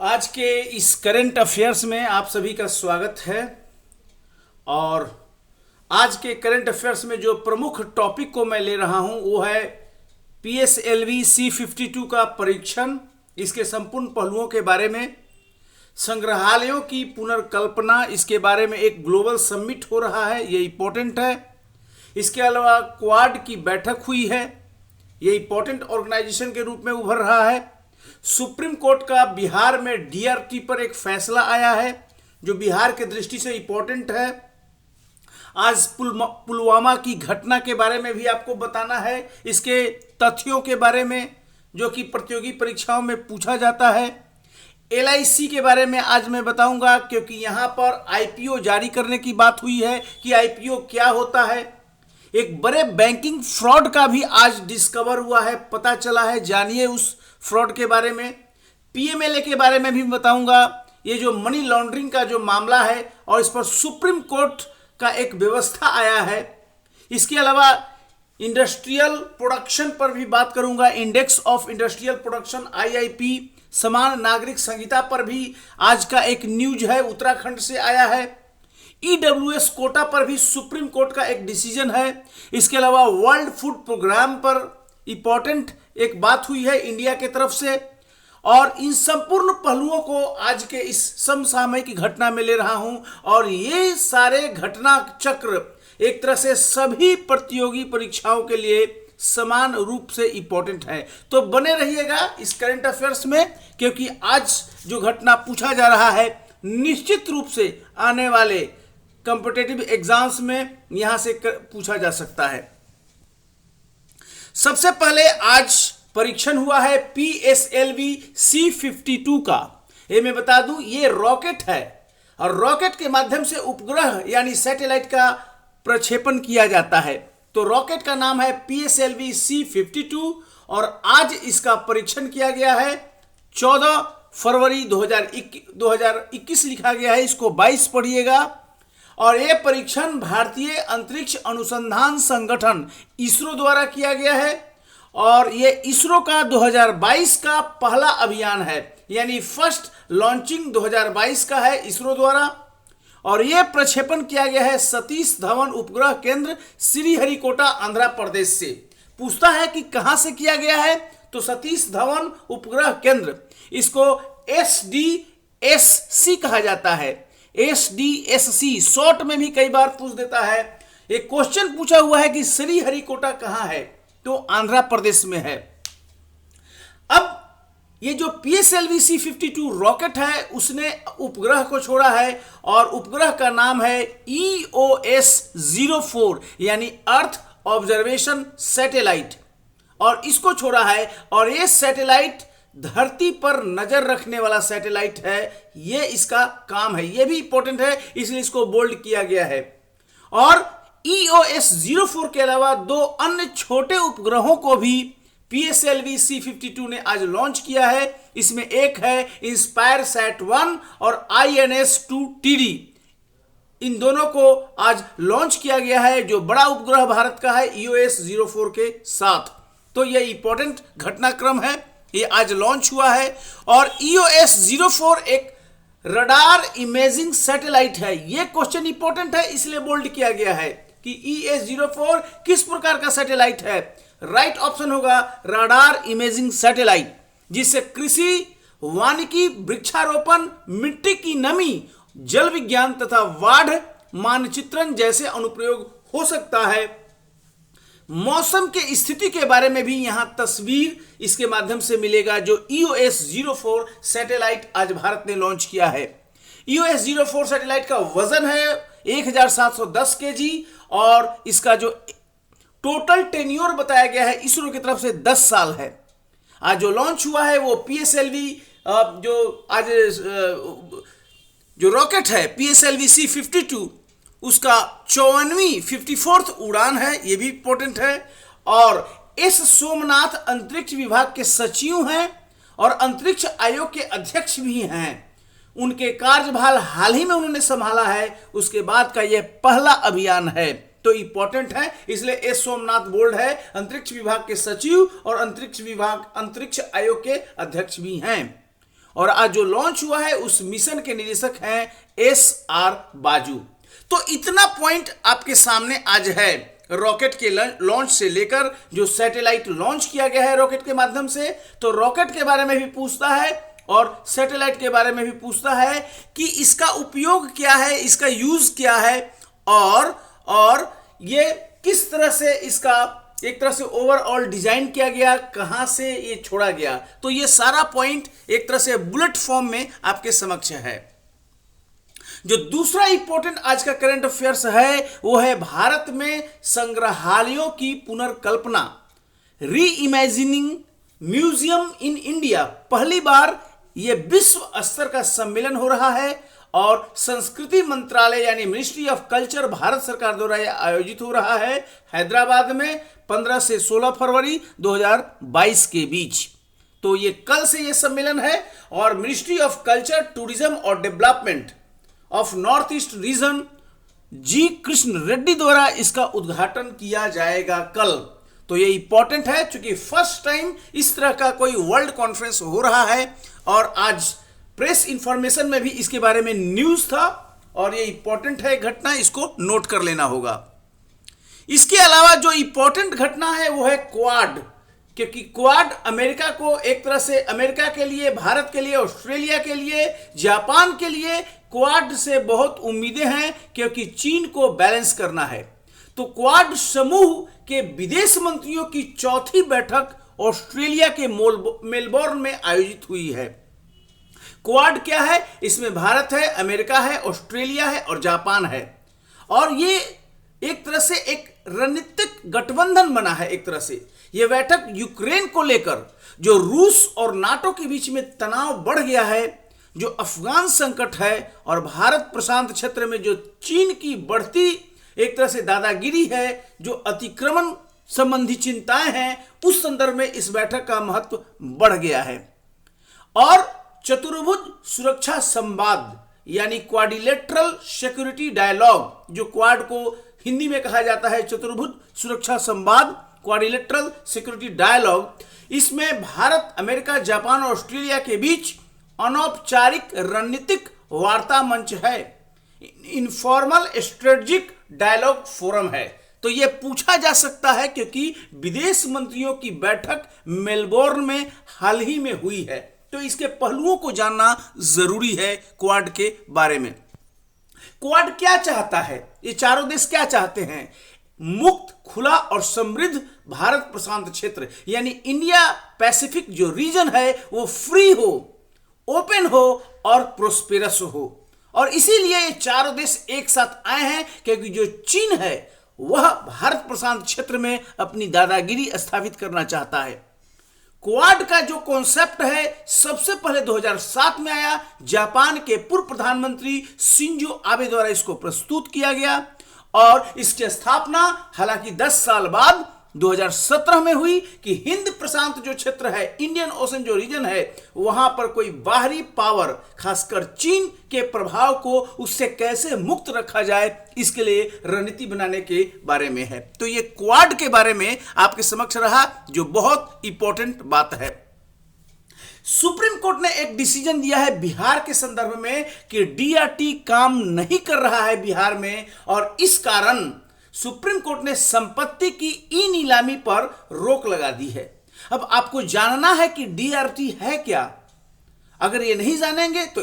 आज के इस करंट अफेयर्स में आप सभी का स्वागत है। और आज के करंट अफेयर्स में जो प्रमुख टॉपिक को मैं ले रहा हूं वो है PSLV C52 का परीक्षण, इसके संपूर्ण पहलुओं के बारे में, संग्रहालयों की पुनर्कल्पना, इसके बारे में एक ग्लोबल समिट हो रहा है, ये इंपॉर्टेंट है। इसके अलावा क्वाड की बैठक हुई है, ये इंपॉर्टेंट ऑर्गेनाइजेशन के रूप में उभर रहा है। सुप्रीम कोर्ट का बिहार में DRT पर एक फैसला आया है जो बिहार के दृष्टि से इंपॉर्टेंट है। आज पुलवामा की घटना के बारे में भी आपको बताना है, इसके तथ्यों के बारे में जो कि प्रतियोगी परीक्षाओं में पूछा जाता है। LIC के बारे में आज मैं बताऊंगा, क्योंकि यहां पर IPO जारी करने की बात हुई है कि IPO क्या होता है। एक बड़े बैंकिंग फ्रॉड का भी आज डिस्कवर हुआ है, पता चला है, जानिए उस फ्रॉड के बारे में। PMLA के बारे में भी बताऊंगा, ये जो मनी लॉन्ड्रिंग का जो मामला है और इस पर सुप्रीम कोर्ट का एक व्यवस्था आया है। इसके अलावा इंडस्ट्रियल प्रोडक्शन पर भी बात करूंगा, index of industrial production IIP, समान नागरिक संहिता पर भी आज का एक न्यूज है, उत्तराखंड से आया है। EWS कोटा पर भी सुप्रीम कोर्ट का एक डिसीजन है। इसके अलावा वर्ल्ड फूड प्रोग्राम पर इंपॉर्टेंट एक बात हुई है इंडिया के तरफ से। और इन संपूर्ण पहलुओं को आज के इस समसामयिक घटना में ले रहा हूं, और ये सारे घटना चक्र एक तरह से सभी प्रतियोगी परीक्षाओं के लिए समान रूप से इंपॉर्टेंट है। तो बने रहिएगा इस करंट अफेयर्स में, क्योंकि आज जो घटना पूछा जा रहा है निश्चित रूप से आने वाले कॉम्पिटिटिव एग्जाम्स में यहां से पूछा जा सकता है। सबसे पहले आज परीक्षण हुआ है PSLV C52 का। ये मैं बता दूं, ये रॉकेट है और रॉकेट के माध्यम से उपग्रह यानी सैटेलाइट का प्रक्षेपण किया जाता है। तो रॉकेट का नाम है PSLV C52 और आज इसका परीक्षण किया गया है। 14 फरवरी 2021 लिखा गया है, इसको 22 पढ़िएगा। और यह परीक्षण भारतीय अंतरिक्ष अनुसंधान संगठन ISRO द्वारा किया गया है और यह ISRO का 2022 का पहला अभियान है, यानी फर्स्ट लॉन्चिंग 2022 का है ISRO द्वारा। और यह प्रक्षेपण किया गया है सतीश धवन उपग्रह केंद्र श्रीहरिकोटा आंध्र प्रदेश से। पूछता है कि कहां से किया गया है, तो सतीश धवन उपग्रह केंद्र, इसको SDSC कहा जाता है। SDSC शॉर्ट में भी कई बार पूछ देता है। एक क्वेश्चन पूछा हुआ है कि श्रीहरिकोटा कहां है, तो आंध्र प्रदेश में है। अब ये जो PSLV C52 रॉकेट है उसने उपग्रह को छोड़ा है और उपग्रह का नाम है EOS-04 यानी अर्थ ऑब्जर्वेशन सैटेलाइट, और इसको छोड़ा है। और ये सैटेलाइट धरती पर नजर रखने वाला सैटेलाइट है, ये इसका काम है, ये भी इंपॉर्टेंट है, इसलिए इसको बोल्ड किया गया है। और EOS-04 के अलावा दो अन्य छोटे उपग्रहों को भी PSLV C52 ने आज लॉन्च किया है। इसमें एक है InspireSat-1 और INS-2TD, इन दोनों को आज लॉन्च किया गया है, जो बड़ा उपग्रह भारत का है EOS-04 के साथ। तो यह इंपॉर्टेंट घटनाक्रम है, ये आज लॉन्च हुआ है। और EOS-04 एक रडार इमेजिंग सैटेलाइट है। यह क्वेश्चन इंपॉर्टेंट है, इसलिए बोल्ड किया गया है कि EOS-04 किस प्रकार का सैटेलाइट है। राइट ऑप्शन होगा रडार इमेजिंग सैटेलाइट, जिससे कृषि, वानिकी, वृक्षारोपण, मिट्टी की नमी, जल विज्ञान तथा बाढ़ मानचित्रण जैसे अनुप्रयोग हो सकता है। मौसम के स्थिति के बारे में भी यहां तस्वीर इसके माध्यम से मिलेगा, जो EOS-04 सैटेलाइट आज भारत ने लॉन्च किया है। EOS-04 सैटेलाइट का वजन है 1710 kg और इसका जो टोटल टेन्योर बताया गया है ISRO की तरफ से 10 साल है। आज जो लॉन्च हुआ है वो PSLV जो रॉकेट है PSLV C52 उसका 54वीं उड़ान है, ये भी इंपॉर्टेंट है। और S सोमनाथ अंतरिक्ष विभाग के सचिव हैं और अंतरिक्ष आयोग के अध्यक्ष भी हैं। उनके कार्यभार हाल ही में उन्होंने संभाला है, उसके बाद का यह पहला अभियान है, तो इंपॉर्टेंट है, इसलिए एस सोमनाथ बोल्ड है। अंतरिक्ष विभाग के सचिव और अंतरिक्ष आयोग के अध्यक्ष भी हैं। और आज जो लॉन्च हुआ है उस मिशन के निदेशक हैं SR बाजू। तो इतना पॉइंट आपके सामने आज है रॉकेट के लॉन्च से लेकर जो सैटेलाइट लॉन्च किया गया है रॉकेट के माध्यम से। तो रॉकेट के बारे में भी पूछता है और सैटेलाइट के बारे में भी पूछता है कि इसका उपयोग क्या है, इसका यूज क्या है और ये किस तरह से इसका एक तरह से ओवरऑल डिजाइन किया गया, कहां से ये छोड़ा गया। तो ये सारा पॉइंट एक तरह से बुलेट फॉर्म में आपके समक्ष है। जो दूसरा इंपॉर्टेंट आज का करंट अफेयर्स है वो है भारत में संग्रहालयों की पुनर्कल्पना, री इमेजिनिंग म्यूजियम इन इंडिया। पहली बार ये विश्व स्तर का सम्मेलन हो रहा है और संस्कृति मंत्रालय यानी मिनिस्ट्री ऑफ कल्चर भारत सरकार द्वारा यह आयोजित हो रहा है हैदराबाद में 15 से 16 फरवरी 2022 के बीच। तो ये कल से ये सम्मेलन है और मिनिस्ट्री ऑफ कल्चर टूरिज्म और development of north east region G Krishna Reddy द्वारा इसका उद्घाटन किया जाएगा कल। तो ये इंपॉर्टेंट है क्योंकि फर्स्ट टाइम इस तरह का कोई वर्ल्ड कॉन्फ्रेंस हो रहा है और आज प्रेस इंफॉर्मेशन में भी इसके बारे में न्यूज था और ये इंपॉर्टेंट है घटना, इसको नोट कर लेना होगा। इसके अलावा जो इंपॉर्टेंट घटना है वो है क्वाड, क्योंकि क्वाड अमेरिका को एक तरह से अमेरिका के लिए, भारत के लिए, ऑस्ट्रेलिया के लिए, जापान के लिए क्वाड से बहुत उम्मीदें हैं क्योंकि चीन को बैलेंस करना है। तो क्वाड समूह के विदेश मंत्रियों की चौथी बैठक ऑस्ट्रेलिया के मेलबोर्न में आयोजित हुई है। क्वाड क्या है? इसमें भारत है, अमेरिका है, ऑस्ट्रेलिया है और जापान है और ये एक तरह से एक रणनीतिक गठबंधन बना है। एक तरह से यह बैठक यूक्रेन को लेकर जो रूस और नाटो के बीच में तनाव बढ़ गया है, जो अफगान संकट है और भारत प्रशांत क्षेत्र में जो चीन की बढ़ती एक तरह से दादागिरी है, जो अतिक्रमण संबंधी चिंताएं हैं, उस संदर्भ में इस बैठक का महत्व बढ़ गया है। और चतुर्भुज सुरक्षा संवाद यानी क्वाड्रिलेटरल सिक्योरिटी डायलॉग, जो क्वाड को हिंदी में कहा जाता है चतुर्भुज सुरक्षा संवाद, क्वाड्रिलेटरल सिक्योरिटी डायलॉग, इसमें भारत, अमेरिका, जापान और ऑस्ट्रेलिया के बीच अनौपचारिक रणनीतिक वार्ता मंच है, इनफॉर्मल स्ट्रेटेजिक डायलॉग फोरम है। तो यह पूछा जा सकता है क्योंकि विदेश मंत्रियों की बैठक मेलबोर्न में हाल ही में हुई है, तो इसके पहलुओं को जानना जरूरी है क्वाड के बारे में। क्वाड क्या चाहता है? ये चारों देश क्या चाहते हैं? मुक्त, खुला और समृद्ध भारत प्रशांत क्षेत्र यानी इंडिया पैसिफिक जो रीजन है वो फ्री हो, ओपन हो और प्रोस्पेरस हो। और इसीलिए ये चारों देश एक साथ आए हैं क्योंकि जो चीन है वह भारत प्रशांत क्षेत्र में अपनी दादागिरी स्थापित करना चाहता है। क्वाड का जो कॉन्सेप्ट है सबसे पहले 2007 में आया, जापान के पूर्व प्रधानमंत्री शिंजो आबे द्वारा इसको प्रस्तुत किया गया और इसकी स्थापना हालांकि 10 साल बाद 2017 में हुई कि हिंद प्रशांत जो क्षेत्र है, इंडियन ओशन जो रीजन है, वहां पर कोई बाहरी पावर खासकर चीन के प्रभाव को उससे कैसे मुक्त रखा जाए, इसके लिए रणनीति बनाने के बारे में है। तो ये क्वाड के बारे में आपके समक्ष रहा जो बहुत इंपॉर्टेंट बात है। सुप्रीम कोर्ट ने एक डिसीजन दिया है बिहार के संदर्भ में कि डीआरटी काम नहीं कर रहा है बिहार में और इस कारण सुप्रीम कोर्ट ने संपत्ति की ई नीलामी पर रोक लगा दी है। अब आपको जानना है कि डीआरटी है क्या। अगर ये नहीं जानेंगे तो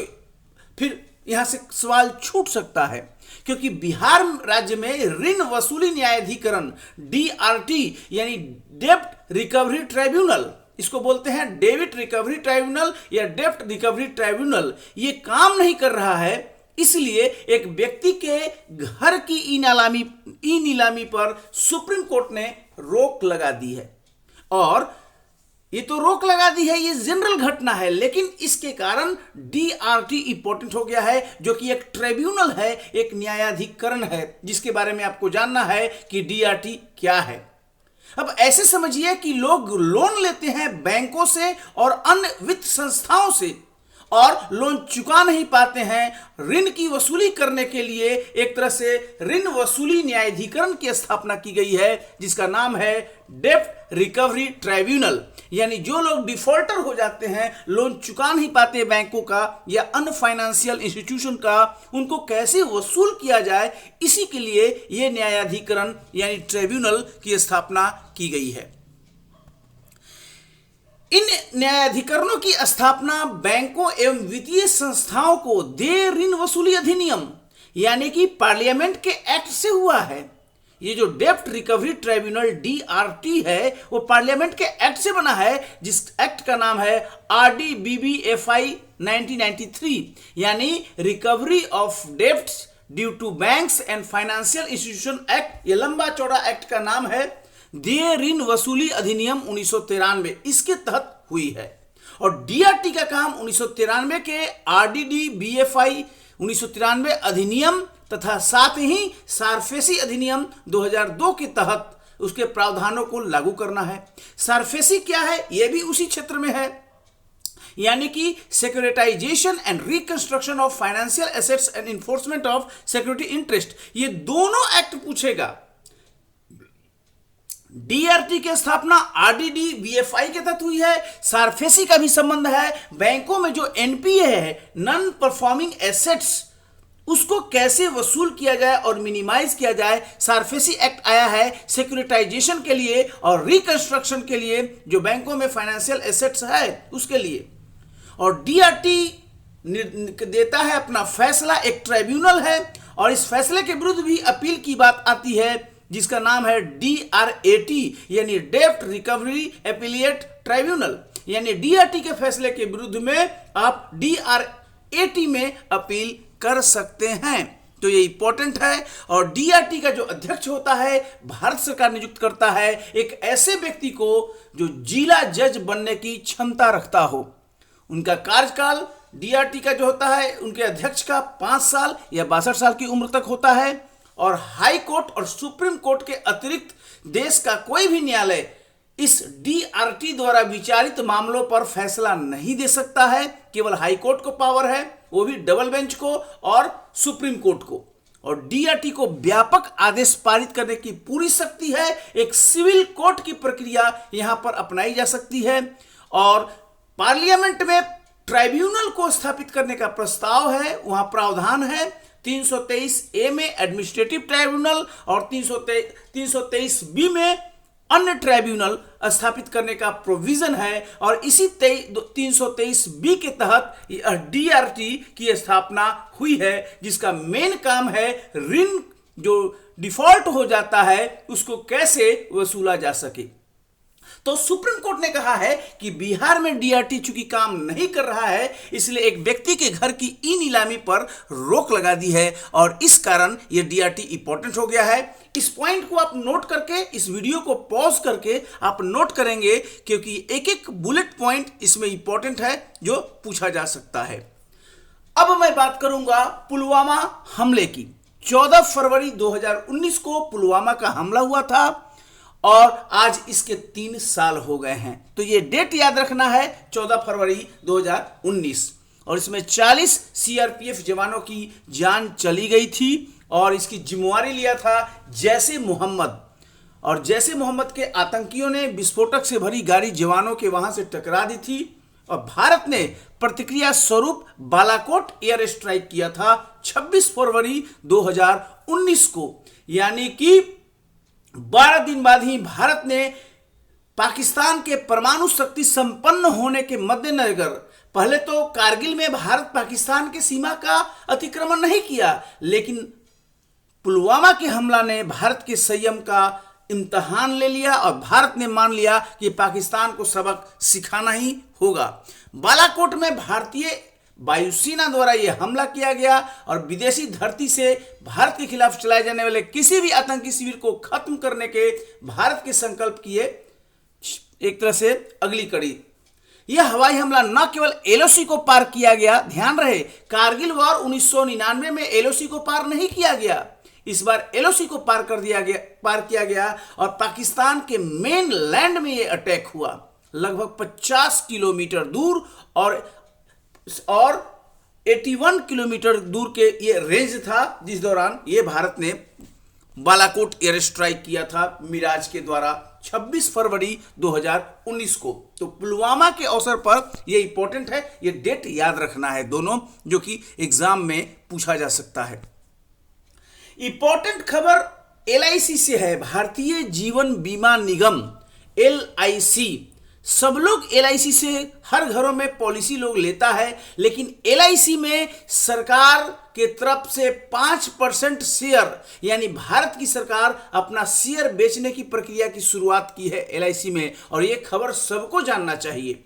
फिर यहां से सवाल छूट सकता है, क्योंकि बिहार राज्य में ऋण वसूली न्यायाधिकरण डीआरटी यानी डेब्ट रिकवरी ट्राइब्यूनल, इसको बोलते हैं डेबिट रिकवरी ट्राइब्यूनल या डेब्ट रिकवरी ट्राइब्यूनल, ये काम नहीं कर रहा है। इसलिए एक व्यक्ति के घर की ई नीलामी पर सुप्रीम कोर्ट ने रोक लगा दी है। और ये तो रोक लगा दी है, ये जनरल घटना है, लेकिन इसके कारण डीआरटी इंपॉर्टेंट हो गया है, जो कि एक ट्रिब्यूनल है, एक न्यायाधिकरण है, जिसके बारे में आपको जानना है कि डीआरटी क्या है। अब ऐसे समझिए कि लोग लोन लेते हैं बैंकों से और अन्य वित्त संस्थाओं से और लोन चुका नहीं पाते हैं, ऋण की वसूली करने के लिए एक तरह से ऋण वसूली न्यायाधिकरण की स्थापना की गई है, जिसका नाम है डेब्ट रिकवरी ट्राइब्यूनल। यानी जो लोग डिफॉल्टर हो जाते हैं, लोन चुका नहीं पाते बैंकों का या अन्य फाइनेंशियल इंस्टीट्यूशन का, उनको कैसे वसूल किया जाए, इसी के लिए यह न्यायाधिकरण यानी ट्राइब्यूनल की स्थापना की गई है। इन न्यायाधिकरणों की स्थापना बैंकों एवं वित्तीय संस्थाओं को देय ऋण वसूली अधिनियम यानी कि पार्लियामेंट के एक्ट से हुआ है। ये जो डेब्ट रिकवरी ट्राइब्यूनल DRT है, वो पार्लियामेंट के एक्ट से बना है, जिस एक्ट का नाम है RDBBFI 1993 यानी recovery of debts due to banks and financial institution act. ये लंबा चौड़ा एक्ट का नाम है देय ऋण वसूली अधिनियम 1993, इसके तहत हुई है। और DRT का काम 1993 के RDDBFI 1993 अधिनियम तथा साथ ही सारफेसी अधिनियम 2002 के तहत उसके प्रावधानों को लागू करना है। सारफेसी क्या है? यह भी उसी क्षेत्र में है, यानी कि securitization and reconstruction of financial assets and enforcement of security interest. ये दोनों एक्ट पूछेगा। DRT की स्थापना RDDBFI के तहत हुई है। सारफेसी का भी संबंध है। बैंकों में जो NPA है, नॉन परफॉर्मिंग एसेट्स, उसको कैसे वसूल किया जाए और मिनिमाइज किया जाए, सारफेसी एक्ट आया है सिक्योरिटाइजेशन के लिए और रिकंस्ट्रक्शन के लिए, जो बैंकों में फाइनेंशियल एसेट्स है उसके लिए। और DRT देता है अपना फैसला, एक ट्राइब्यूनल है, और इस फैसले के विरुद्ध भी अपील की बात आती है, जिसका नाम है DRAT यानी डेब्ट रिकवरी अपीलेट ट्राइब्यूनल। यानी DRT के फैसले के विरुद्ध में आप DRAT में अपील कर सकते हैं। तो ये इंपॉर्टेंट है। और DRT का जो अध्यक्ष होता है, भारत सरकार नियुक्त करता है एक ऐसे व्यक्ति को जो जिला जज बनने की क्षमता रखता हो। उनका कार्यकाल DRT का जो होता है, उनके अध्यक्ष का 5 साल या 62 साल की उम्र तक होता है। और हाई कोर्ट और सुप्रीम कोर्ट के अतिरिक्त देश का कोई भी न्यायालय इस DRT द्वारा विचारित मामलों पर फैसला नहीं दे सकता है। केवल हाई कोर्ट को पावर है, वो भी डबल बेंच को और सुप्रीम कोर्ट को। और DRT को व्यापक आदेश पारित करने की पूरी शक्ति है। एक सिविल कोर्ट की प्रक्रिया यहां पर अपनाई जा सकती है। और पार्लियामेंट में ट्राइब्यूनल को स्थापित करने का प्रस्ताव है। वहां प्रावधान है 323A में एडमिनिस्ट्रेटिव ट्राइब्यूनल और 323B में अन्य ट्राइब्यूनल स्थापित करने का प्रोविजन है। और इसी 323B के तहत DRT की स्थापना हुई है, जिसका मेन काम है ऋण जो डिफॉल्ट हो जाता है उसको कैसे वसूला जा सके। तो सुप्रीम कोर्ट ने कहा है कि बिहार में DRT चूंकि काम नहीं कर रहा है, इसलिए एक व्यक्ति के घर की ई नीलामी पर रोक लगा दी है, और इस कारण यह DRT इंपॉर्टेंट हो गया है। इस पॉइंट को आप नोट करके, इस वीडियो को पॉज करके आप नोट करेंगे, क्योंकि एक एक बुलेट पॉइंट इसमें इंपॉर्टेंट है जो पूछा जा सकता है। अब मैं बात करूंगा पुलवामा हमले की। 14 फरवरी 2019 को पुलवामा का हमला हुआ था और आज इसके 3 साल हो गए हैं। तो ये डेट याद रखना है, 14 फरवरी 2019। और इसमें 40 CRPF जवानों की जान चली गई थी और इसकी जिम्मेवारी लिया था जैश ए मोहम्मद। और जैश ए मोहम्मद के आतंकियों ने विस्फोटक से भरी गाड़ी जवानों के वहां से टकरा दी थी और भारत ने प्रतिक्रिया स्वरूप बालाकोट एयर स्ट्राइक किया था 26 फरवरी 2019 को। यानी कि 12 दिन बाद ही भारत ने पाकिस्तान के परमाणु शक्ति संपन्न होने के मद्देनजर, पहले तो कारगिल में भारत पाकिस्तान के सीमा का अतिक्रमण नहीं किया, लेकिन पुलवामा के हमला ने भारत के संयम का इम्तहान ले लिया और भारत ने मान लिया कि पाकिस्तान को सबक सिखाना ही होगा। बालाकोट में भारतीय वायुसेना द्वारा यह हमला किया गया और विदेशी धरती से भारत के खिलाफ चलाए जाने वाले किसी भी आतंकी शिविर को खत्म करने के भारत के संकल्प की एक तरह से अगली कड़ी। यह हवाई हमला न केवल LOC को पार किया गया, ध्यान रहे कारगिल वॉर 1999 में LOC को पार नहीं किया गया, इस बार LOC को पार किया गया और पाकिस्तान के मेन लैंड में यह अटैक हुआ लगभग 50 किलोमीटर दूर। और और 81 किलोमीटर दूर के ये रेंज था जिस दौरान ये भारत ने बालाकोट एयर स्ट्राइक किया था मिराज के द्वारा 26 फरवरी 2019 को। तो पुलवामा के अवसर पर ये इंपॉर्टेंट है, ये डेट याद रखना है दोनों, जो कि एग्जाम में पूछा जा सकता है। इंपॉर्टेंट खबर LIC से है, भारतीय जीवन बीमा निगम LIC। सब लोग LIC से हर घरों में पॉलिसी लोग लेता है, लेकिन LIC में सरकार के तरफ से 5% शेयर, यानी भारत की सरकार अपना शेयर बेचने की प्रक्रिया की शुरुआत की है LIC में, और यह खबर सबको जानना चाहिए।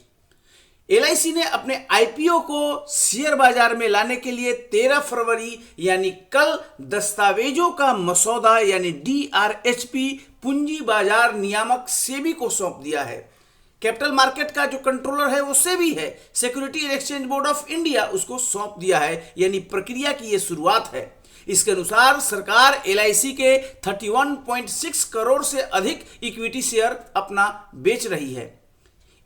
LIC ने अपने IPO को शेयर बाजार में लाने के लिए 13 फरवरी यानी कल दस्तावेजों का मसौदा यानी DRHP पूंजी बाजार नियामक सेबी को सौंप दिया है। कैपिटल मार्केट का जो कंट्रोलर है वो सेबी है, security and exchange board of India उसको सौंप दिया है, यानी प्रक्रिया की ये शुरुआत है। इसके अनुसार सरकार LIC के 31.6 करोड़ से अधिक इक्विटी शेयर अपना बेच रही है।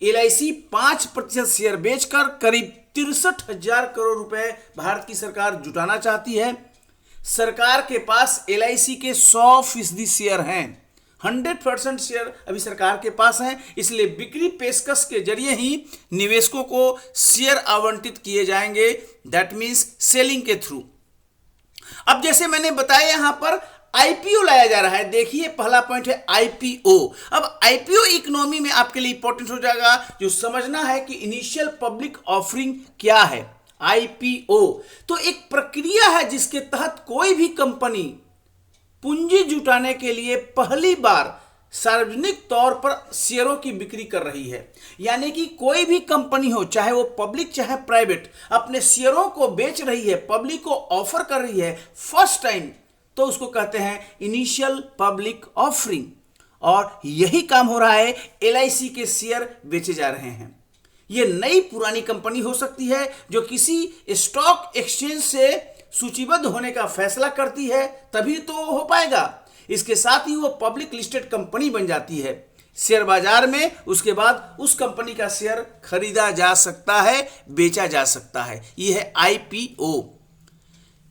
LIC 5% शेयर बेचकर करीब 63,000 करोड़ रुपए भारत की सरकार जुटाना चाहती है। सरकार के पास LIC के 100% शेयर हैं, 100% शेयर अभी सरकार के पास हैं, इसलिए बिक्री पेशकश के जरिए ही निवेशकों को शेयर आवंटित किए जाएंगे, दैट मीन्स सेलिंग के थ्रू। अब जैसे मैंने बताया यहां पर IPO लाया जा रहा है, देखिए पहला पॉइंट है IPO। अब IPO इकोनॉमी में आपके लिए इंपॉर्टेंट हो जाएगा, जो समझना है कि इनिशियल पब्लिक ऑफरिंग क्या है। IPO तो एक प्रक्रिया है जिसके तहत कोई भी कंपनी पूंजी जुटाने के लिए पहली बार सार्वजनिक तौर पर शेयरों की बिक्री कर रही है। यानी कि कोई भी कंपनी हो, चाहे वो पब्लिक चाहे प्राइवेट, अपने शेयरों को बेच रही है, पब्लिक को ऑफर कर रही है फर्स्ट टाइम, तो उसको कहते हैं इनिशियल पब्लिक ऑफरिंग। और यही काम हो रहा है, LIC के शेयर बेचे जा रहे हैं। यह नई पुरानी कंपनी हो सकती है जो किसी स्टॉक एक्सचेंज से सूचीबद्ध होने का फैसला करती है, तभी तो हो पाएगा। इसके साथ ही वो पब्लिक लिस्टेड कंपनी बन जाती है शेयर बाजार में, उसके बाद उस कंपनी का शेयर खरीदा जा सकता है, बेचा जा सकता है। यह है IPO।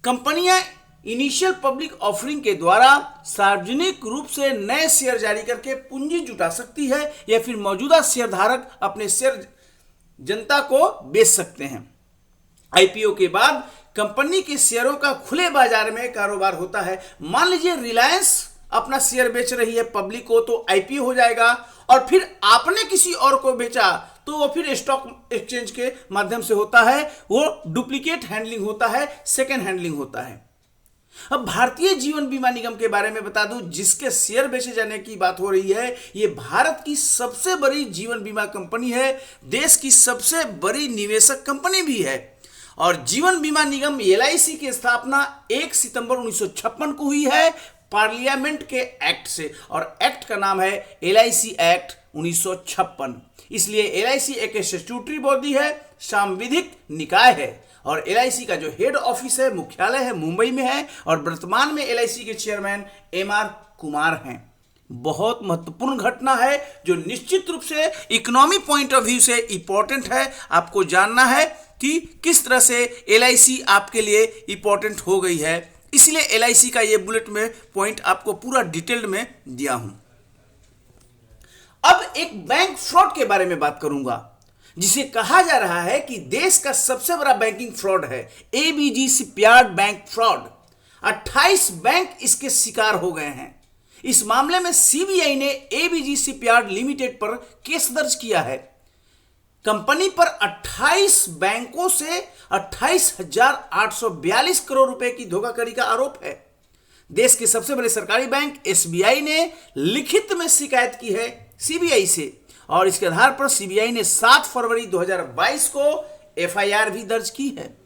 कंपनियां इनिशियल पब्लिक ऑफरिंग के द्वारा सार्वजनिक रूप से नए शेयर जारी करके पूंजी जुटा सकती है, या फिर मौजूदा शेयरधारक अपने शेयर जनता को बेच सकते हैं। IPO के बाद कंपनी के शेयरों का खुले बाजार में कारोबार होता है। मान लीजिए रिलायंस अपना शेयर बेच रही है पब्लिक को, तो IPO हो जाएगा, और फिर आपने किसी और को बेचा तो वो फिर स्टॉक एक्सचेंज के माध्यम से होता है, वो डुप्लीकेट हैंडलिंग होता है, सेकेंड हैंडलिंग होता है। अब भारतीय जीवन बीमा निगम के बारे में बता दूं, जिसके शेयर बेचे जाने की बात हो रही है, ये भारत की सबसे बड़ी जीवन बीमा कंपनी है, देश की सबसे बड़ी निवेशक कंपनी भी है। और जीवन बीमा निगम LIC की स्थापना 1 सितंबर 1956 को हुई है पार्लियामेंट के एक्ट से, और एक्ट का नाम है LIC एक्ट 1956। इसलिए LIC एक स्टैट्यूटरी बॉडी है, सांविधिक निकाय है, और LIC का जो हेड ऑफिस है, मुख्यालय है, मुंबई में है, और वर्तमान में LIC के चेयरमैन MR कुमार हैं। बहुत महत्वपूर्ण घटना है जो निश्चित रूप से इकोनॉमी पॉइंट ऑफ व्यू से इंपॉर्टेंट है। आपको जानना है कि किस तरह से LIC आपके लिए इंपॉर्टेंट हो गई है, इसलिए LIC का ये बुलेट में पॉइंट आपको पूरा डिटेल्ड में दिया हूं। अब एक बैंक फ्रॉड के बारे में बात करूंगा, जिसे कहा जा रहा है कि देश का सबसे बड़ा बैंकिंग फ्रॉड है ABG shipyard bank fraud. 28 bank इसके शिकार हो गए हैं। इस मामले में CBI ने ABG शिपयार्ड लिमिटेड पर केस दर्ज किया है। कंपनी पर 28 बैंकों से 28,842 करोड़ रुपए की धोखाधड़ी का आरोप है। देश के सबसे बड़े सरकारी बैंक SBI ने लिखित में शिकायत की है CBI से, और इसके आधार पर CBI ने 7 फरवरी 2022 को FIR भी दर्ज की है।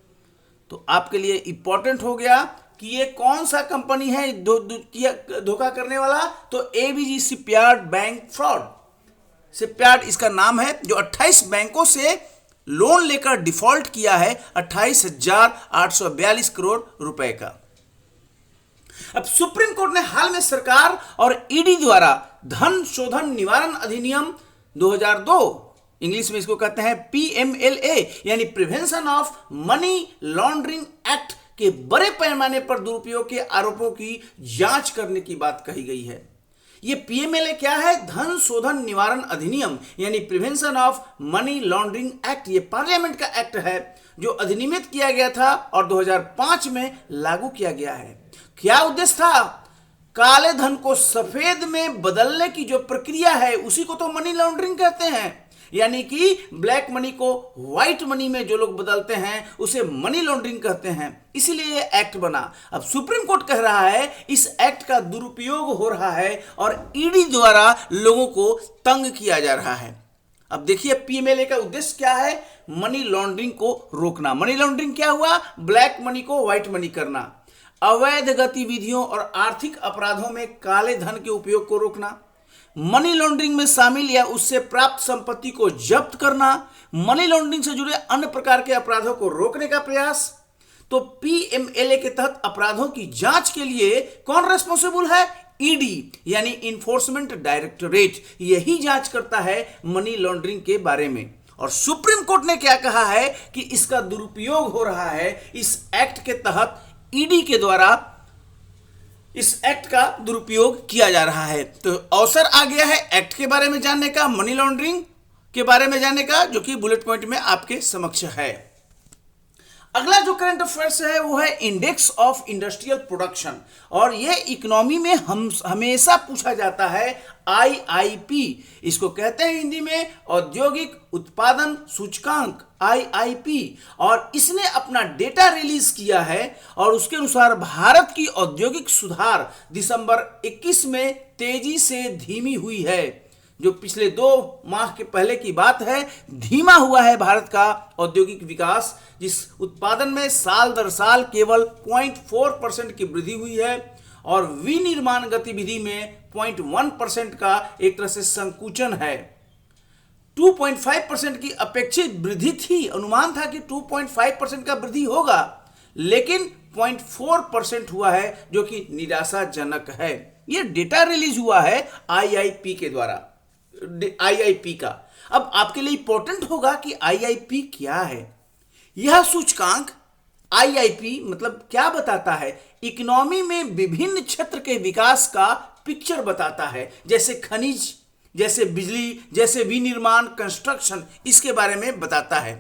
तो आपके लिए इंपॉर्टेंट हो गया कि ये कौन सा कंपनी है धोखा करने वाला, तो ABG shipyard bank fraud. Shipyard इसका नाम है, जो 28 बैंकों से लोन लेकर डिफॉल्ट किया है 28,842 करोड़ रुपए का। अब सुप्रीम कोर्ट ने हाल में सरकार और ED द्वारा धन शोधन निवारण अधिनियम 2002 इंग्लिश में इसको कहते हैं PMLA, यानी prevention of money laundering act के बड़े पैमाने पर दुरुपयोग के आरोपों की जांच करने की बात कही गई है। ये PMLA क्या है? धन शोधन निवारण अधिनियम, यानी prevention of money laundering act. ये पार्लियामेंट का एक्ट है जो अधिनियमित किया गया था और 2005 में लागू किया गया है। क्या उद्देश्य था? काले धन को सफेद में बदलने की जो प्रक्रिया है उसी को तो मनी लॉन्ड्रिंग कहते हैं, यानी कि ब्लैक मनी को व्हाइट मनी में जो लोग बदलते हैं उसे मनी लॉन्ड्रिंग कहते हैं। इसीलिए ये एक्ट बना। अब सुप्रीम कोर्ट कह रहा है इस एक्ट का दुरुपयोग हो रहा है और ईडी द्वारा लोगों को तंग किया जा रहा है। अब देखिए PMLA का उद्देश्य क्या है? मनी लॉन्ड्रिंग को रोकना। मनी लॉन्ड्रिंग क्या हुआ? ब्लैक मनी को व्हाइट मनी करना, अवैध गतिविधियों और आर्थिक अपराधों में काले धन के उपयोग को रोकना, मनी लॉन्ड्रिंग में शामिल या उससे प्राप्त संपत्ति को जब्त करना, मनी लॉन्ड्रिंग से जुड़े अन्य प्रकार के अपराधों को रोकने का प्रयास। तो PMLA के तहत अपराधों की जांच के लिए कौन रेस्पॉन्सिबल है? ईडी, यानी इन्फोर्समेंट डायरेक्टोरेट। यही जांच करता है मनी लॉन्ड्रिंग के बारे में। और सुप्रीम कोर्ट ने क्या कहा है कि इसका दुरुपयोग हो रहा है। इस एक्ट के तहत ईडी के द्वारा इस एक्ट का दुरुपयोग किया जा रहा है। तो अवसर आ गया है एक्ट के बारे में जानने का, मनी लॉन्ड्रिंग के बारे में जानने का, जो कि बुलेट पॉइंट में आपके समक्ष है। अगला जो करंट अफेयर्स है वो है इंडेक्स ऑफ इंडस्ट्रियल प्रोडक्शन, और ये इकोनॉमी में हम हमेशा पूछा जाता है IIP। इसको कहते हैं हिंदी में औद्योगिक उत्पादन सूचकांक, IIP। और इसने अपना डेटा रिलीज किया है और उसके अनुसार भारत की औद्योगिक सुधार दिसंबर 21 में तेजी से धीमी हुई है। जो पिछले 2 माह के पहले की बात है, धीमा हुआ है भारत का औद्योगिक विकास, जिस उत्पादन में साल दर साल केवल 0.4% की वृद्धि हुई है और विनिर्माण गतिविधि में 0.1% का एक तरह से संकुचन है। 2.5% की अपेक्षित वृद्धि थी, अनुमान था कि 2.5% का वृद्धि होगा, लेकिन 0.4% हुआ है, जो कि निराशाजनक है। यह डेटा रिलीज हुआ है IIP के द्वारा, IIP का। अब आपके लिए इंपॉर्टेंट होगा कि IIP क्या है। यह सूचकांक IIP मतलब क्या बताता है? इकोनॉमी में विभिन्न क्षेत्र के विकास का पिक्चर बताता है, जैसे खनिज, जैसे बिजली, जैसे विनिर्माण, कंस्ट्रक्शन, इसके बारे में बताता है।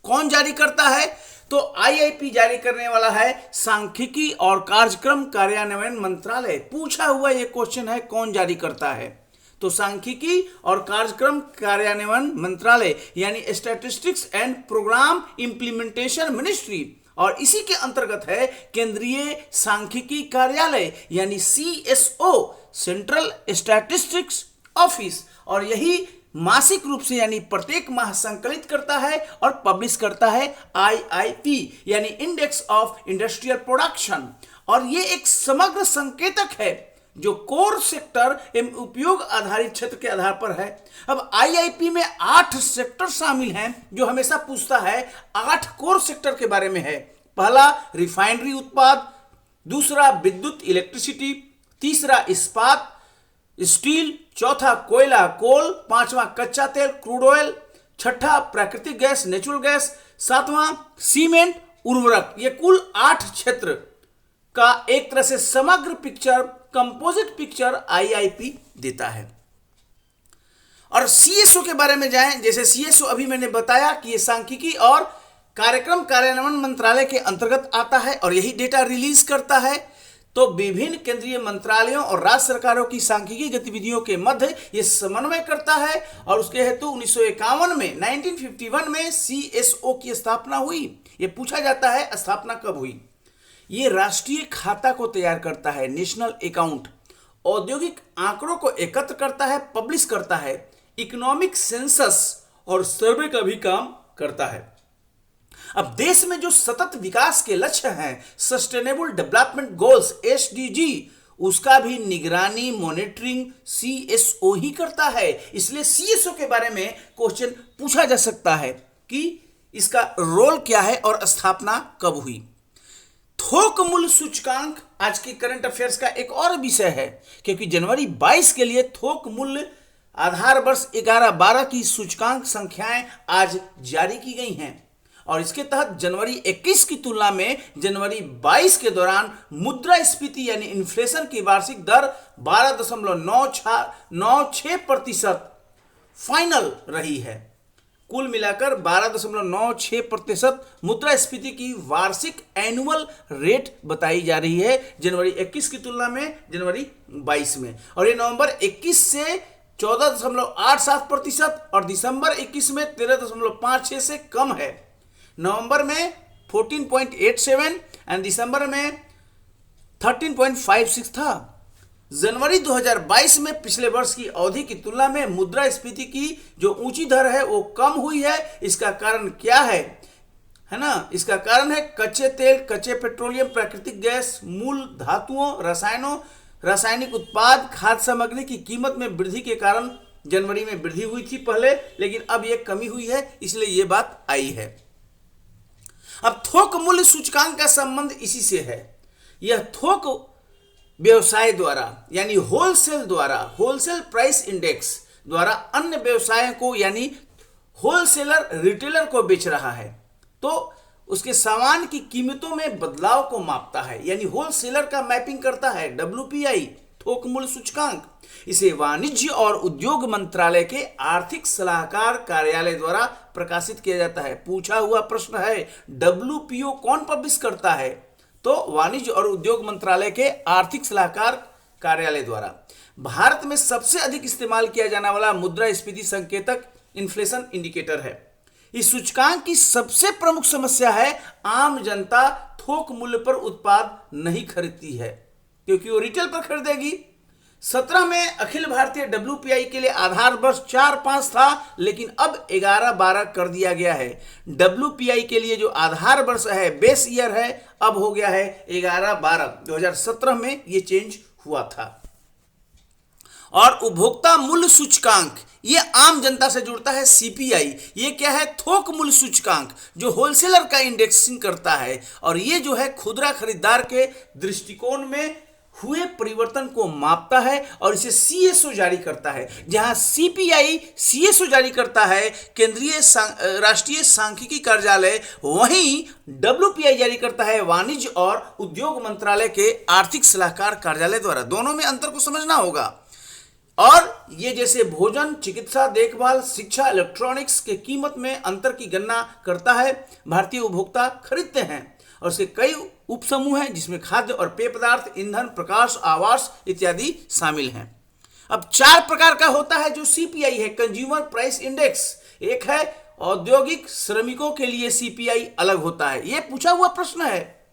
कौन जारी करता है? तो IIP जारी करने वाला है सांख्यिकी और कार्यक्रम कार्यान्वयन मंत्रालय। पूछा हुआ यह क्वेश्चन है, कौन जारी करता है? तो सांख्यिकी और कार्यक्रम कार्यान्वयन मंत्रालय, यानी statistics and programme implementation ministry, और इसी के अंतर्गत है केंद्रीय सांख्यिकी कार्यालय, यानी CSO, सेंट्रल स्टैटिस्टिक्स ऑफिस। और यही मासिक रूप से यानी प्रत्येक माह संकलित करता है और पब्लिश करता है IIP, यानी इंडेक्स ऑफ इंडस्ट्रियल प्रोडक्शन। और ये एक समग्र संकेतक है जो कोर सेक्टर एवं उपयोग आधारित क्षेत्र के आधार पर है। अब IIP में 8 सेक्टर शामिल हैं, जो हमेशा पूछता है 8 कोर सेक्टर के बारे में है। पहला रिफाइनरी उत्पाद, दूसरा विद्युत इलेक्ट्रिसिटी, तीसरा इस्पात स्टील, चौथा कोयला कोल, पांचवा कच्चा तेल क्रूड ऑयल, छठा प्राकृतिक गैस नेचुरल गैस, सातवां सीमेंट उर्वरक। ये कुल 8 क्षेत्र का एक तरह से समग्र पिक्चर, कंपोजिट पिक्चर IIP देता है। और CSO के बारे में जाएं, जैसे CSO अभी मैंने बताया कि ये सांख्यिकी और कार्यक्रम कार्यान्वयन मंत्रालय के अंतर्गत आता है और यही डेटा रिलीज करता है। तो विभिन्न केंद्रीय मंत्रालयों और राज्य सरकारों की सांख्यिकी गतिविधियों के मध्य ये समन्वय करता है और उसके हेतु 1951 में 1951 में CSO की स्थापना हुई। ये पूछा जाता है स्थापना कब हुई। ये राष्ट्रीय खाता को तैयार करता है, नेशनल अकाउंट, औद्योगिक आंकड़ों को एकत्र करता है, पब्लिश करता है, इकोनॉमिक सेंसस और सर्वे का भी काम करता है। अब देश में जो सतत विकास के लक्ष्य हैं, सस्टेनेबल डेवलपमेंट गोल्स SDG, उसका भी निगरानी मॉनिटरिंग CSO ही करता है। इसलिए CSO के बारे में क्वेश्चन पूछा जा सकता है कि इसका रोल क्या है और स्थापना कब हुई। थोक मूल्य सूचकांक आज के करंट अफेयर्स का एक और विषय है, क्योंकि जनवरी 22 के लिए थोक मूल्य आधार वर्ष 11-12 की सूचकांक संख्याएं आज जारी की गई हैं और इसके तहत जनवरी 21 की तुलना में जनवरी 22 के दौरान मुद्रास्फीति यानी इन्फ्लेशन की वार्षिक दर 12.96% फाइनल रही है। कुल मिलाकर 12.96% मुद्रास्फीति की वार्षिक एनुअल रेट बताई जा रही है जनवरी 21 की तुलना में जनवरी 22 में, और ये नवंबर 21 से 14.87% और दिसंबर 21 में 13.56 से कम है। नवंबर में 14.87 एंड दिसंबर में 13.56 था। जनवरी 2022 में पिछले वर्ष की अवधि की तुलना में मुद्रास्फीति की जो ऊंची दर है वो कम हुई है। इसका कारण क्या है ना? इसका कारण है कच्चे तेल, कच्चे पेट्रोलियम, प्राकृतिक गैस, मूल धातुओं, रासायनिक उत्पाद, खाद्य सामग्री की कीमत में वृद्धि के कारण जनवरी में वृद्धि हुई थी पहले, लेकिन अब यह कमी हुई है, इसलिए यह बात आई है। अब थोक मूल्य सूचकांक का संबंध इसी से है। यह थोक व्यवसाय द्वारा यानी होलसेल प्राइस इंडेक्स द्वारा अन्य व्यवसायों को यानी होलसेलर रिटेलर को बेच रहा है, तो उसके सामान की कीमतों में बदलाव को मापता है, यानी होलसेलर का मैपिंग करता है WPI थोक मूल्य सूचकांक। इसे वाणिज्य और उद्योग मंत्रालय के आर्थिक सलाहकार कार्यालय द्वारा प्रकाशित किया जाता है। पूछा हुआ प्रश्न है WPO कौन पब्लिश करता है? तो वाणिज्य और उद्योग मंत्रालय के आर्थिक सलाहकार कार्यालय द्वारा। भारत में सबसे अधिक इस्तेमाल किया जाने वाला मुद्रास्फीति संकेतक इन्फ्लेशन इंडिकेटर है। इस सूचकांक की सबसे प्रमुख समस्या है आम जनता थोक मूल्य पर उत्पाद नहीं खरीदती है, क्योंकि वो रिटेल पर खरीदेगी। 17 में अखिल भारतीय WPI के लिए आधार वर्ष 4-5 था, लेकिन अब 11-12 कर दिया गया है। WPI के लिए जो आधार वर्ष है, बेस ईयर है, अब हो गया है 11-12। 2017 में ये चेंज हुआ था। और उपभोक्ता मूल्य सूचकांक ये आम जनता से जुड़ता है। CPI ये क्या है? थोक मूल्य सूचकांक जो होलसेलर का इंडेक्सिंग करता है, और ये जो है खुदरा खरीदार के दृष्टिकोण में हुए परिवर्तन को मापता है और इसे CSO जारी करता है। जहां CPI CSO जारी करता है केंद्रीय राष्ट्रीय सांख्यिकी कार्यालय, वहीं WPI जारी करता है वाणिज्य और उद्योग मंत्रालय के आर्थिक सलाहकार कार्यालय द्वारा। दोनों में अंतर को समझना होगा। और ये जैसे भोजन, चिकित्सा देखभाल, शिक्षा, इलेक्ट्रॉनिक्स के कीमत में अंतर की गणना करता है, भारतीय उपभोक्ता खरीदते हैं, और इसके कई उपसमूह हैं जिसमें खाद्य और पेय पदार्थ, ईंधन, प्रकाश, आवास इत्यादि शामिल हैं। अब 4 प्रकार का होता है जो CPI है, कंज्यूमर प्राइस इंडेक्स। एक है औद्योगिक श्रमिकों के लिए CPI अलग होता है, यह पूछा हुआ प्रश्न है।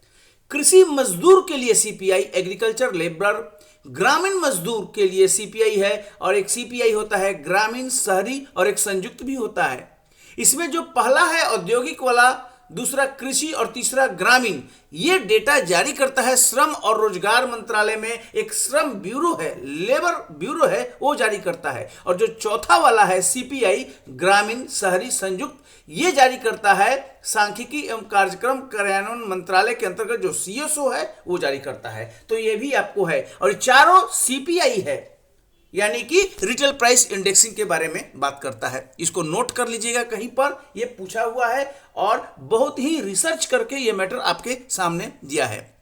कृषि मजदूर के लिए CPI, एग्रीकल्चर लेबर, ग्रामीण मजदूर के लिए CPI है, और एक CPI होता है ग्रामीण, शहरी, और एक संयुक्त भी होता है। इसमें जो पहला है औद्योगिक वाला, दूसरा कृषि और तीसरा ग्रामीण, ये डेटा जारी करता है श्रम और रोजगार मंत्रालय में एक श्रम ब्यूरो है, लेबर ब्यूरो है, वो जारी करता है। और जो चौथा वाला है CPI ग्रामीण, शहरी, संयुक्त, ये जारी करता है सांख्यिकी एवं कार्यक्रम कार्यान्वयन मंत्रालय के अंतर्गत जो CSO है वो जारी करता है। तो ये भी आपको है, और चारों CPI है, यानी कि रिटेल प्राइस इंडेक्सिंग के बारे में बात करता है। इसको नोट कर लीजिएगा, कहीं पर ये पूछा हुआ है और बहुत ही रिसर्च करके ये मैटर आपके सामने दिया है।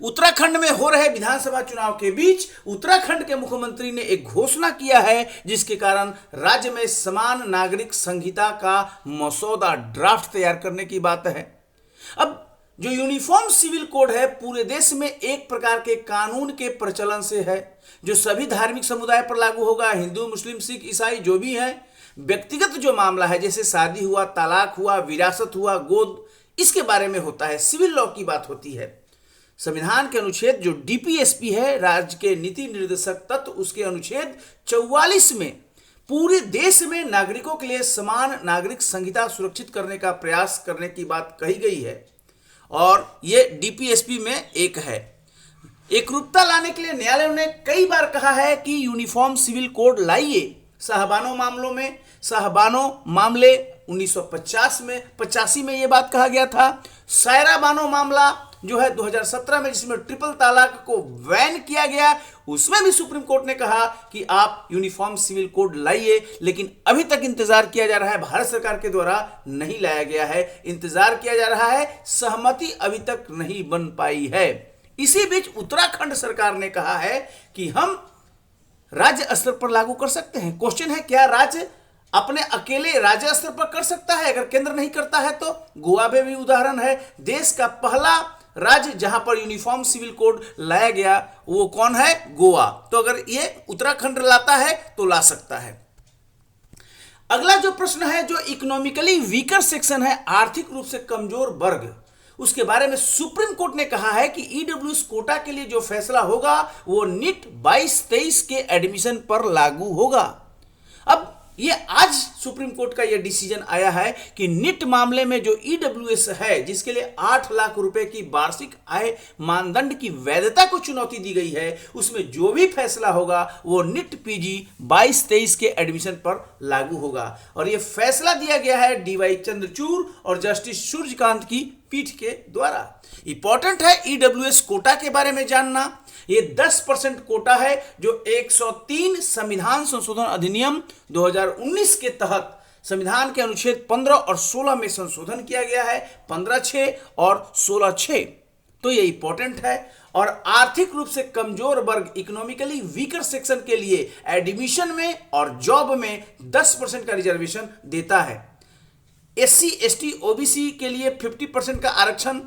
उत्तराखंड में हो रहे विधानसभा चुनाव के बीच उत्तराखंड के मुख्यमंत्री ने एक घोषणा किया है, जिसके कारण राज्य में समान नागरिक संहिता का मसौदा ड्राफ्ट तैयार करने की बात है। अब जो यूनिफॉर्म सिविल कोड है पूरे देश में एक प्रकार के कानून के प्रचलन से है, जो सभी धार्मिक समुदाय पर लागू होगा, हिंदू, मुस्लिम, सिख, ईसाई जो भी है। व्यक्तिगत जो मामला है जैसे शादी हुआ, तलाक हुआ, विरासत हुआ, गोद, इसके बारे में होता है, सिविल लॉ की बात होती है। संविधान के अनुच्छेद जो DPSP है, राज्य के नीति निर्देशक तत्व, उसके अनुच्छेद 44 में पूरे देश में नागरिकों के लिए समान नागरिक संहिता सुरक्षित करने का प्रयास करने की बात कही गई है, और ये DPSP में एक है। एकरूपता लाने के लिए न्यायालय ने कई बार कहा है कि यूनिफॉर्म सिविल कोड लाइए। साहबानो मामलों में, साहबानो मामले 1985 में 85 में ये बात कहा गया था। सायरा बानो मामला जो है 2017 में, जिसमें ट्रिपल तलाक को बैन किया गया, उसमें भी सुप्रीम कोर्ट ने कहा कि आप यूनिफॉर्म सिविल कोड लाइए, लेकिन अभी तक इंतजार किया जा रहा है, भारत सरकार के द्वारा नहीं लाया गया है, इंतजार किया जा रहा है, सहमति अभी तक नहीं बन पाई है। इसी बीच उत्तराखंड सरकार ने कहा है कि हम राज्य स्तर पर लागू कर सकते हैं। क्वेश्चन है, क्या राज्य अपने अकेले राज्य स्तर पर कर सकता है? अगर केंद्र नहीं करता है तो गोवा में भी उदाहरण है, देश का पहला राज्य जहां पर यूनिफॉर्म सिविल कोड लाया गया वो कौन है? गोवा। तो अगर ये उत्तराखंड लाता है तो ला सकता है। अगला जो प्रश्न है, जो इकोनॉमिकली वीकर सेक्शन है, आर्थिक रूप से कमजोर वर्ग, उसके बारे में सुप्रीम कोर्ट ने कहा है कि ईडब्ल्यूएस कोटा के लिए जो फैसला होगा वो नीट 22-23 के एडमिशन पर लागू होगा। अब ये आज सुप्रीम कोर्ट का ये डिसीजन आया है कि नीट मामले में जो ईडब्ल्यूएस है, जिसके लिए 8 लाख रुपए की वार्षिक आय मानदंड की वैधता को चुनौती दी गई है, उसमें जो भी फैसला होगा वो नीट पीजी 22-23 के एडमिशन पर लागू होगा। और ये फैसला दिया गया है डीवाई चंद्रचूड़ और जस्टिस सूर्यकांत की पीठ के द्वारा। इंपॉर्टेंट है ईडब्ल्यूएस कोटा के बारे में जानना। ये 10% कोटा है जो 103 संविधान संशोधन अधिनियम 2019 के तहत संविधान के अनुच्छेद 15 और 16 में संशोधन किया गया है, 15(6) और 16(6). तो ये इंपॉर्टेंट है। और आर्थिक रूप से कमजोर वर्ग, इकोनॉमिकली वीकर सेक्शन के लिए एडमिशन में और जॉब में 10% का रिजर्वेशन देता है। एससी, एसटी, ओबीसी के लिए 50% का आरक्षण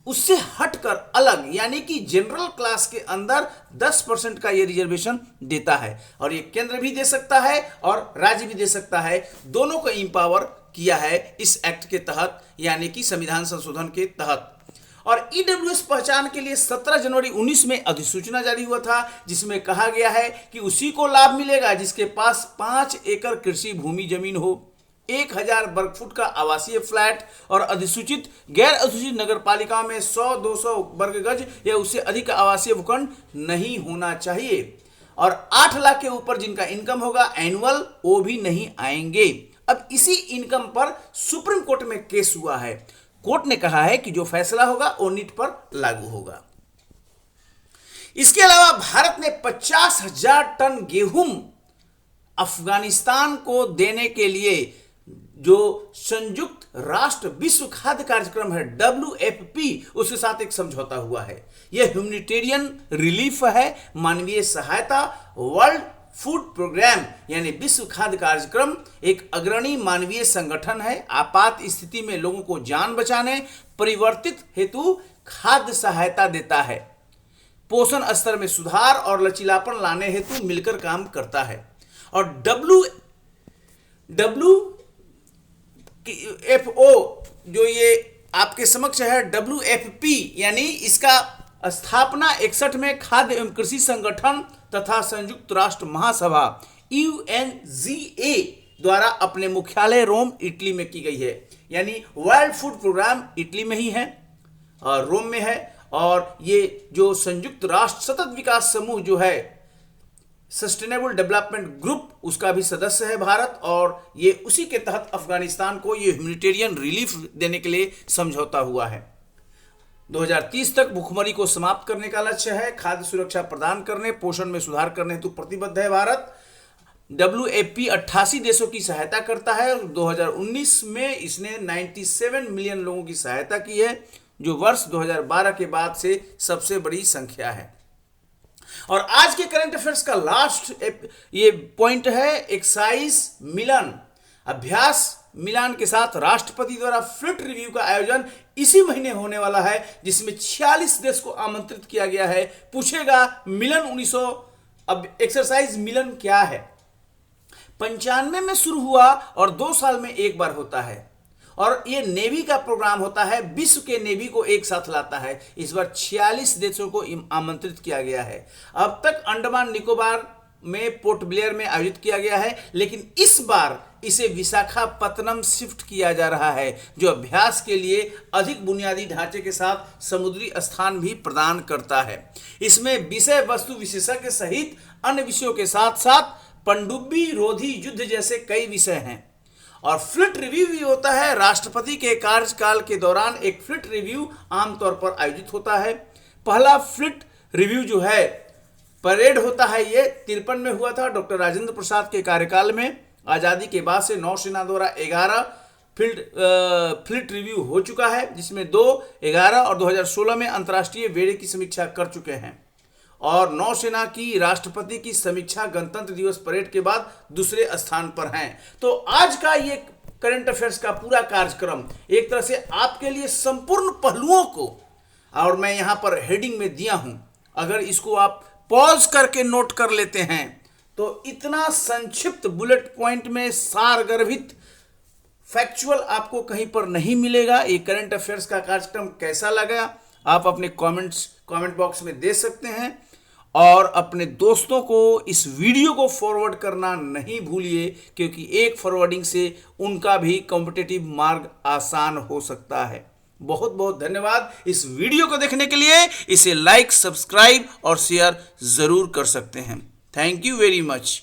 उससे हटकर अलग, यानी कि जनरल क्लास के अंदर 10% का ये रिजर्वेशन देता है। और ये केंद्र भी दे सकता है और राज्य भी दे सकता है, दोनों को इंपावर किया है इस एक्ट के तहत, यानी कि संविधान संशोधन के तहत। और ईडब्ल्यूएस पहचान के लिए 17 जनवरी 19 में अधिसूचना जारी हुआ था, जिसमें कहा गया है कि उसी को लाभ मिलेगा जिसके पास 5 एकड़ कृषि भूमि जमीन हो, 1000 वर्ग फुट का आवासीय फ्लैट और अधिसूचित गैर अधिसूचित नगर पालिका में 100-200 वर्ग गज या उससे अधिक आवासीय भूखंड नहीं होना चाहिए। और 8 लाख के ऊपर जिनका इनकम होगा एनुअल, वो भी नहीं आएंगे। अब इसी इनकम पर सुप्रीम कोर्ट में केस हुआ है। कोर्ट ने कहा है कि जो फैसला होगा वो नीट पर लागू होगा। इसके अलावा भारत ने 50,000 टन गेहूं अफगानिस्तान को देने के लिए जो संयुक्त राष्ट्र विश्व खाद्य कार्यक्रम है WFP, उसके साथ एक समझौता हुआ है। यह ह्यूमैनिटेरियन रिलीफ है, मानवीय सहायता। वर्ल्ड फूड प्रोग्राम यानी विश्व खाद्य कार्यक्रम एक अग्रणी मानवीय संगठन है। आपात स्थिति में लोगों को जान बचाने, परिवर्तित हेतु खाद्य सहायता देता है, पोषण स्तर में सुधार और लचीलापन लाने हेतु मिलकर काम करता है। और WFO जो ये आपके समक्ष है WFP, यानी इसका स्थापना 61 में खाद्य एवं कृषि संगठन तथा संयुक्त राष्ट्र महासभा UNGA द्वारा अपने मुख्यालय रोम, इटली में की गई है। यानी वर्ल्ड फूड प्रोग्राम इटली में ही है और रोम में है। और ये जो संयुक्त राष्ट्र सतत विकास समूह जो है, सस्टेनेबल डेवलपमेंट ग्रुप, उसका भी सदस्य है भारत। और ये उसी के तहत अफगानिस्तान को ये ह्यूमैनिटेरियन रिलीफ देने के लिए समझौता हुआ है। 2030 तक भूखमरी को समाप्त करने का लक्ष्य है। खाद्य सुरक्षा प्रदान करने, पोषण में सुधार करने हेतु प्रतिबद्ध है भारत। WFP 88 देशों की सहायता करता है। 2019 में इसने 97 मिलियन लोगों की सहायता की है, जो वर्ष 2012 के बाद से सबसे बड़ी संख्या है। और आज के करंट अफेयर्स का लास्ट ये पॉइंट है, एक्साइज मिलन, अभ्यास मिलान के साथ राष्ट्रपति द्वारा फ्लीट रिव्यू का आयोजन इसी महीने होने वाला है, जिसमें 46 देश को आमंत्रित किया गया है। पूछेगा मिलन 1900, अब एक्सरसाइज मिलन क्या है? 95 में शुरू हुआ और 2 साल में एक बार होता है। और ये नेवी का प्रोग्राम होता है, विश्व के नेवी को एक साथ लाता है। इस बार 46 देशों को आमंत्रित किया गया है। अब तक अंडमान निकोबार में पोर्ट ब्लेयर में आयोजित किया गया है, लेकिन इस बार इसे विशाखापत्तनम शिफ्ट किया जा रहा है, जो अभ्यास के लिए अधिक बुनियादी ढांचे के साथ समुद्री स्थान भी प्रदान करता है। इसमें विषय वस्तु विशेषज्ञ सहित अन्य विषयों के साथ साथ पनडुब्बी रोधी युद्ध जैसे कई विषय हैं। और फ्लिट रिव्यू भी होता है। राष्ट्रपति के कार्यकाल के दौरान एक फ्लिट रिव्यू आमतौर पर आयोजित होता है। पहला फ्लिट रिव्यू जो है परेड होता है, ये 53 में हुआ था डॉक्टर राजेंद्र प्रसाद के कार्यकाल में। आज़ादी के बाद से नौसेना द्वारा 11 फ्लिट रिव्यू हो चुका है, जिसमें 2, 11 और 2016 में अंतर्राष्ट्रीय बेड़े की समीक्षा कर चुके हैं। और नौसेना की राष्ट्रपति की समीक्षा गणतंत्र दिवस परेड के बाद दूसरे स्थान पर हैं। तो आज का ये करंट अफेयर्स का पूरा कार्यक्रम एक तरह से आपके लिए संपूर्ण पहलुओं को, और मैं यहाँ पर हेडिंग में दिया हूँ, अगर इसको आप पॉज करके नोट कर लेते हैं तो इतना संक्षिप्त बुलेट पॉइंट में सारगर्भित फैक्चुअल आपको कहीं पर नहीं मिलेगा। ये करंट अफेयर्स का कार्यक्रम कैसा लगा आप अपने कमेंट बॉक्स में दे सकते हैं, और अपने दोस्तों को इस वीडियो को फॉरवर्ड करना नहीं भूलिए, क्योंकि एक फॉरवर्डिंग से उनका भी कॉम्पिटिटिव मार्ग आसान हो सकता है। बहुत बहुत धन्यवाद इस वीडियो को देखने के लिए। इसे लाइक, सब्सक्राइब और शेयर जरूर कर सकते हैं। Thank you very much.